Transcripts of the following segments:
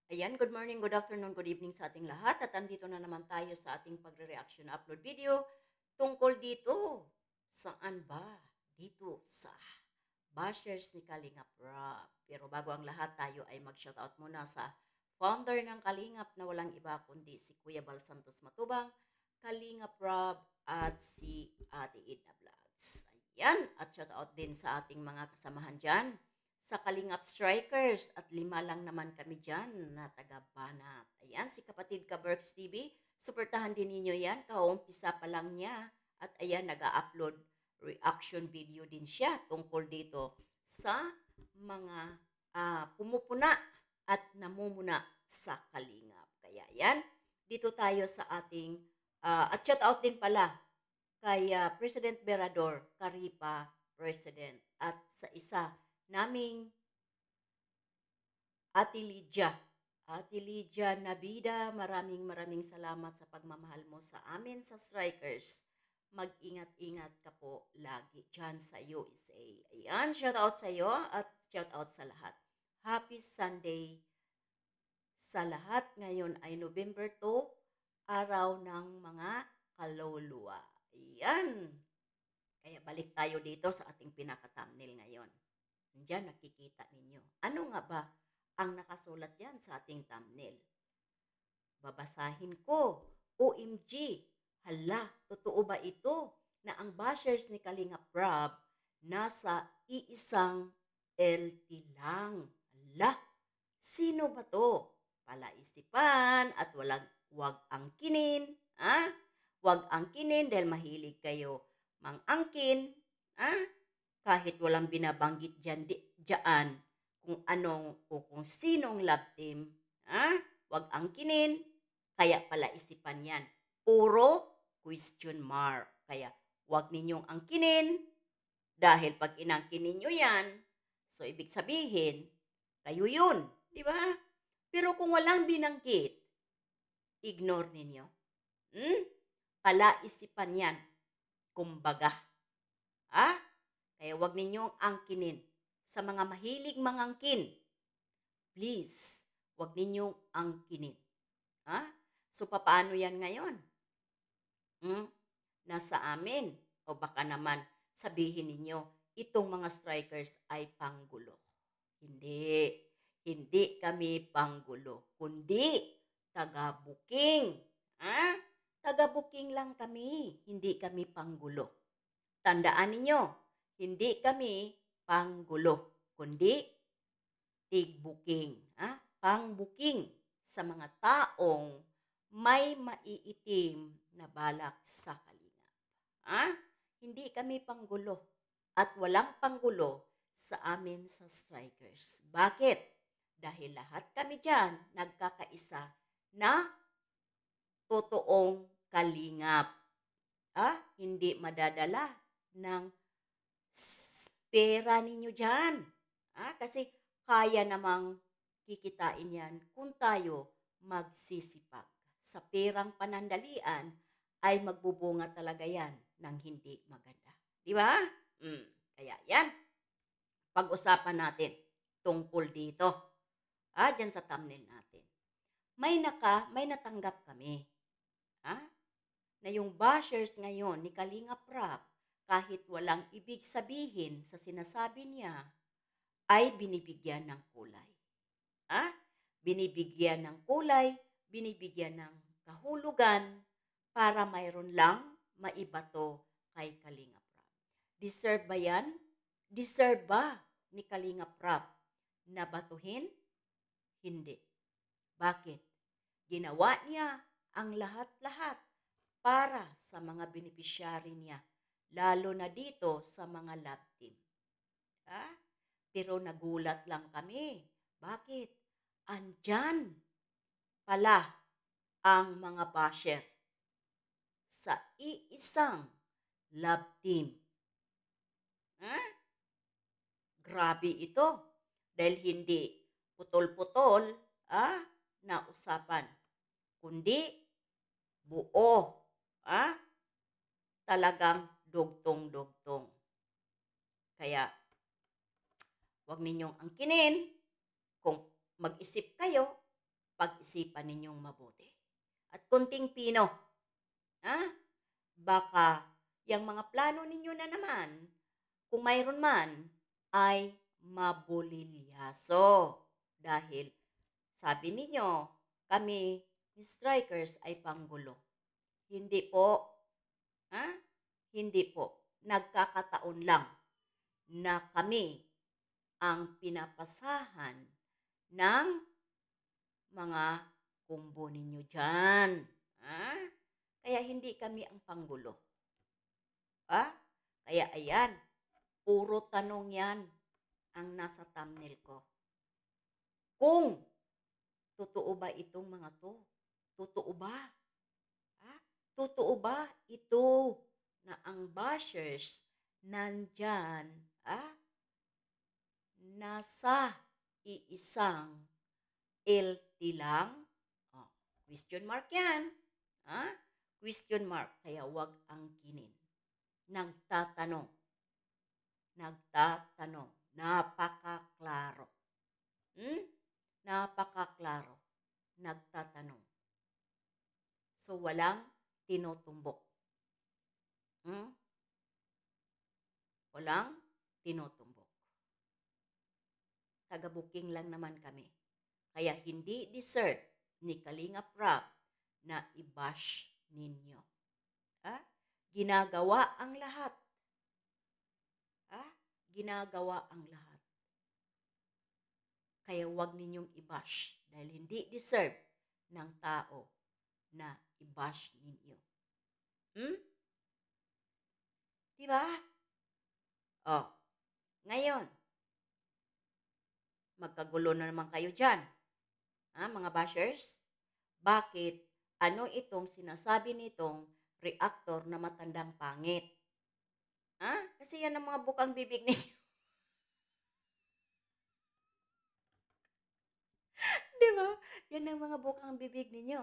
Ayan, good morning, good afternoon, good evening sa ating lahat. At andito na naman tayo sa ating pagre-reaction upload video tungkol dito. Saan ba? Dito sa bashers ni Kalingap Rob. Pero bago ang lahat, tayo ay mag-shoutout muna sa founder ng Kalingap na walang iba kundi si Kuya Bal Santos Matubang, Kalingap Rob at si Ate Edna Vlogs. Ayan, at shoutout din sa ating mga kasamahan dyan sa Kalingap Strikers at 5 lang naman kami dyan na taga-banat. Ayan, si kapatid ka Berks TV, suportahan din ninyo yan, kaumpisa pa lang niya. At ayan, nag-upload reaction video din siya tungkol dito sa mga pumupuna at namumuna sa Kalingap. Kaya yan, dito tayo sa ating, at shout out din pala kay President Berador, Karipa President, at sa isa naming Ate Lydia. Ate Lydia Nabida, maraming salamat sa pagmamahal mo sa amin sa Strikers. Mag-ingat-ingat ka po lagi dyan sa USA. Ayan, shout out sa iyo at shout out sa lahat. Happy Sunday sa lahat. Ngayon ay November 2, araw ng mga kaluluwa. Ayan. Kaya balik tayo dito sa ating pinaka-thumbnail ngayon. Diyan nakikita ninyo. Ano nga ba ang nakasulat yan sa ating thumbnail? Babasahin ko. OMG! Hala, totoo ba ito na ang bashers ni Kalingap Rob nasa iisang LT lang? Hala, sino ba to? Palaisipan at wag angkinin. Wag angkinin dahil mahilig kayo mang-angkin. Kahit walang binabanggit dyan kung anong o kung sinong love team. Wag angkinin. Kaya pala isipan yan. Puro question mark. Kaya wag ninyong angkinin dahil pag inangkin ninyo yan, so ibig sabihin, kayo yun. Di ba? Pero kung walang binanggit, ignore ninyo. Palaisipan yan. Kumbaga. Kaya wag ninyong angkinin. Sa mga mahilig mangangkin, please, wag ninyong angkinin. So, paano yan ngayon? Nasa amin. O baka naman sabihin ninyo, itong mga strikers ay panggulo. Hindi. Hindi kami panggulo. Kundi, taga-booking. Taga-booking lang kami. Hindi kami panggulo. Tandaan ninyo, hindi kami panggulo. Kundi, tig-booking. Pang-booking sa mga taong may maiitim na balak sa Kalingap. Hindi kami panggulo at walang panggulo sa amin sa Strikers. Bakit? Dahil lahat kami dyan nagkakaisa na totoong Kalingap. Hindi madadala ng pera ninyo dyan. Kasi kaya namang kikitain yan kung tayo magsisipag. Sa perang panandalian ay magbubunga talaga yan ng hindi maganda. Di ba? Kaya yan, pag-usapan natin tungkol dito. Dyan sa thumbnail natin. May natanggap kami. Na yung bashers ngayon ni Kalingap Rob, kahit walang ibig sabihin sa sinasabi niya, ay binibigyan ng kulay. Binibigyan ng kulay, binibigyan ng kahulugan para mayroon lang maibato kay Kalingap Rob. Deserve ba yan? Deserve ba ni Kalingap Rob na batuhin? Hindi. Bakit? Ginawa niya ang lahat-lahat para sa mga beneficiary niya, lalo na dito sa mga love team. Pero nagulat lang kami. Bakit? Andyan pala ang mga basher sa iisang love team. Grabe ito. Dahil hindi putol-putol na usapan, kundi buo. Talagang dugtong-dugtong. Kaya, wag ninyong angkinin. Kung mag-isip kayo, pag-isipan ninyong mabuti. At kunting pino, ha? Baka yung mga plano ninyo na naman, kung mayroon man, ay mabulilyaso. Dahil sabi ninyo, kami, strikers, ay panggulo. Hindi po, ha? Hindi po. Nagkakataon lang na kami ang pinapasahan ng mga kumbo ninyo dyan. Ha? Kaya hindi kami ang panggulo. Ha? Kaya ayan, puro tanong yan ang nasa thumbnail ko. Kung totoo ba itong mga to? Totoo ba? Ha? Totoo ba ito na ang bashers nandyan, nasa iisang LT lang? Oh, question mark yan. Ha? Question mark. Kaya wag ang kinin. Nagtatanong. Napakaklaro. Napakaklaro. Nagtatanong. So, walang tinutumbok. Walang tinutumbok. Taga-booking lang naman kami. Kaya hindi deserve ni Kalinga Prab na i-bash ninyo. Ginagawa ang lahat. Ginagawa ang lahat. Kaya huwag ninyong i-bash dahil hindi deserve ng tao na i-bash ninyo. Diba? Oh, ngayon, magkagulo na naman kayo dyan. Mga bashers? Bakit? Ano itong sinasabi nitong reactor na matandang pangit? Kasi yan ang mga bukang bibig ninyo. Diba? Yan ang mga bukang bibig ninyo.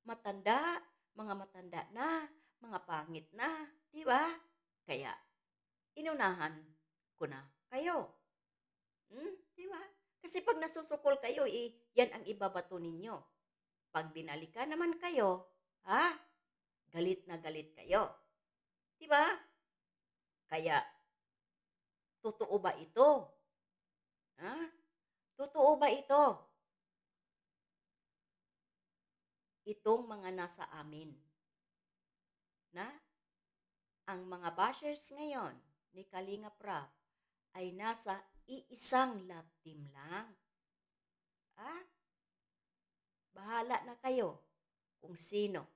Matanda, mga matanda na, mga pangit na. Diba? Kaya, inunahan ko na kayo. Diba? Kasi pag nasusukol kayo, yan ang ibabato ninyo. Pag binalikan naman kayo, galit na galit kayo. Diba? Kaya, totoo ba ito? Totoo ba ito? Itong mga nasa amin. Na ang mga bashers ngayon ni Kalinga Prab ay nasa iisang love team lang. Bahala na kayo kung sino.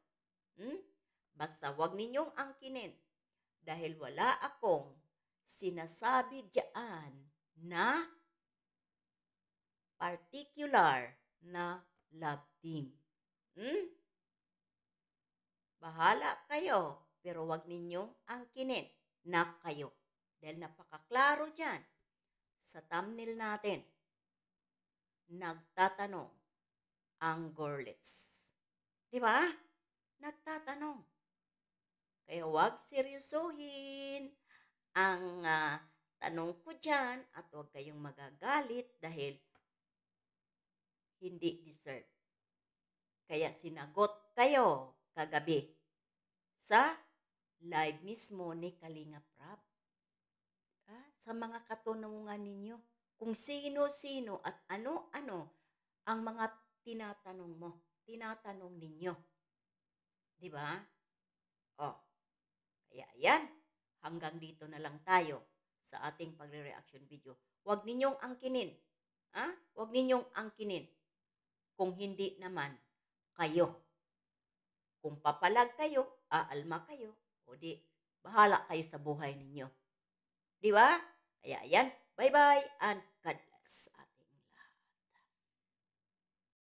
Basta wag ninyong angkinin dahil wala akong sinasabi diyan na particular na love team. Bahala kayo, pero wag ninyong angkinin na kayo. Dahil napakaklaro dyan sa thumbnail natin. Nagtatanong ang girlets. Diba? Nagtatanong. Kaya wag seryosohin ang tanong ko dyan at wag kayong magagalit dahil hindi deserve. Kaya sinagot kayo kagabi sa live mismo ni Kalinga Prab. Sa mga katanungan ninyo, kung sino-sino at ano-ano ang mga tinatanong ninyo. Diba? Kaya ayan, hanggang dito na lang tayo sa ating pagre-reaction video. Huwag ninyong angkinin. Huwag ninyong angkinin. Kung hindi naman kayo. Kung papalag kayo, aalma kayo, o di, bahala kayo sa buhay ninyo. Di ba? Kaya ayan, bye-bye and God bless.